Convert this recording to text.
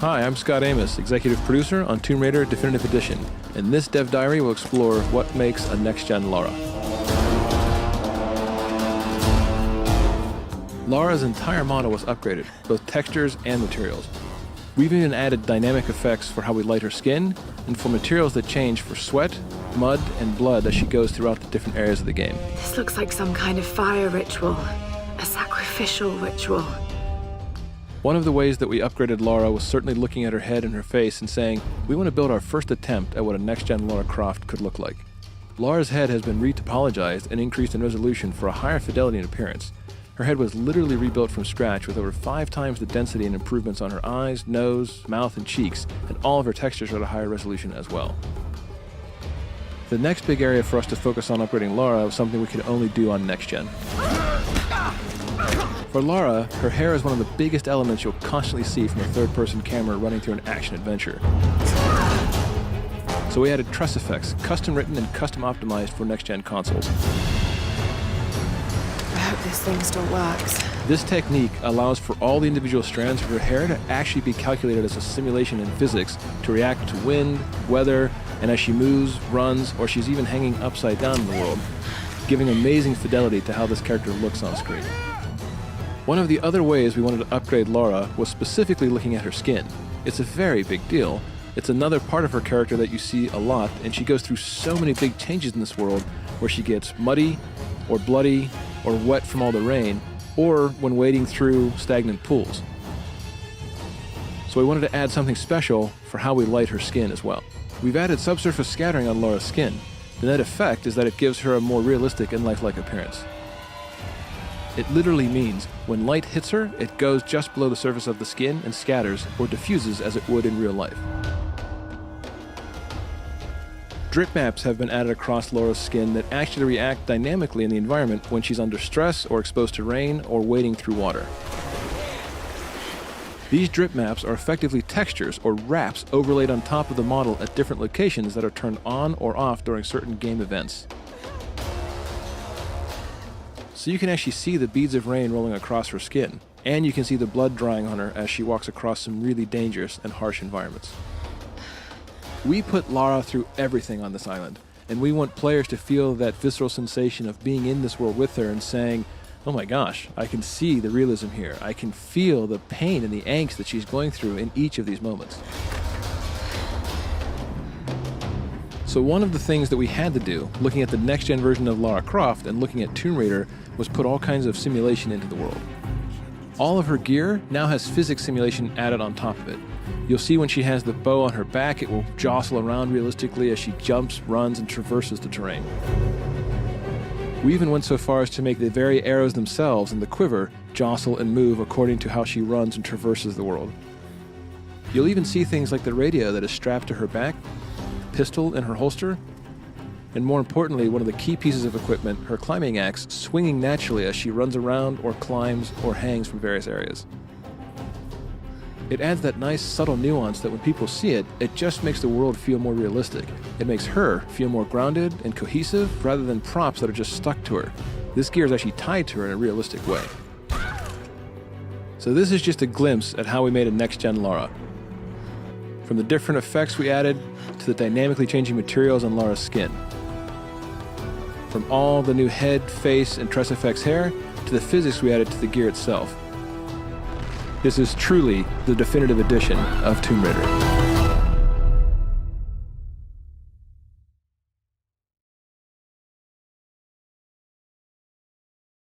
Hi, I'm Scott Amos, executive producer on Tomb Raider Definitive Edition, and this Dev Diary will explore what makes a next-gen Lara. Lara's entire model was upgraded, both textures and materials. We've even added dynamic effects for how we light her skin, and for materials that change for sweat, mud, and blood as she goes throughout the different areas of the game. This looks like some kind of fire ritual, a sacrificial ritual. One of the ways that we upgraded Lara was certainly looking at her head and her face and saying, we want to build our first attempt at what a next-gen Lara Croft could look like. Lara's head has been retopologized and increased in resolution for a higher fidelity and appearance. Her head was literally rebuilt from scratch with over 5 times the density and improvements on her eyes, nose, mouth, and cheeks, and all of her textures are at a higher resolution as well. The next big area for us to focus on upgrading Lara was something we could only do on next-gen. For Lara, her hair is one of the biggest elements you'll constantly see from a third-person camera running through an action-adventure. So we added truss effects, custom-written and custom-optimized for next-gen consoles. I hope this thing still works. This technique allows for all the individual strands of her hair to actually be calculated as a simulation in physics to react to wind, weather, and as she moves, runs, or she's even hanging upside down in the world, giving amazing fidelity to how this character looks on screen. One of the other ways we wanted to upgrade Lara was specifically looking at her skin. It's a very big deal. It's another part of her character that you see a lot, and she goes through so many big changes in this world where she gets muddy, or bloody, or wet from all the rain, or when wading through stagnant pools. So we wanted to add something special for how we light her skin as well. We've added subsurface scattering on Lara's skin. The net effect is that it gives her a more realistic and lifelike appearance. It literally means when light hits her, it goes just below the surface of the skin and scatters or diffuses as it would in real life. Drip maps have been added across Lara's skin that actually react dynamically in the environment when she's under stress or exposed to rain or wading through water. These drip maps are effectively textures or wraps overlaid on top of the model at different locations that are turned on or off during certain game events. So you can actually see the beads of rain rolling across her skin, and you can see the blood drying on her as she walks across some really dangerous and harsh environments. We put Lara through everything on this island, and we want players to feel that visceral sensation of being in this world with her and saying, oh my gosh, I can see the realism here. I can feel the pain and the angst that she's going through in each of these moments. So one of the things that we had to do, looking at the next-gen version of Lara Croft and looking at Tomb Raider, was put all kinds of simulation into the world. All of her gear now has physics simulation added on top of it. You'll see when she has the bow on her back, it will jostle around realistically as she jumps, runs, and traverses the terrain. We even went so far as to make the very arrows themselves and the quiver jostle and move according to how she runs and traverses the world. You'll even see things like the radio that is strapped to her back, pistol in her holster, and more importantly, one of the key pieces of equipment, her climbing axe, swinging naturally as she runs around or climbs or hangs from various areas. It adds that nice subtle nuance that when people see it, it just makes the world feel more realistic. It makes her feel more grounded and cohesive rather than props that are just stuck to her. This gear is actually tied to her in a realistic way. So this is just a glimpse at how we made a next-gen Lara. From the different effects we added to the dynamically changing materials on Lara's skin. From all the new head, face, and truss effects hair to the physics we added to the gear itself. This is truly the definitive edition of Tomb Raider.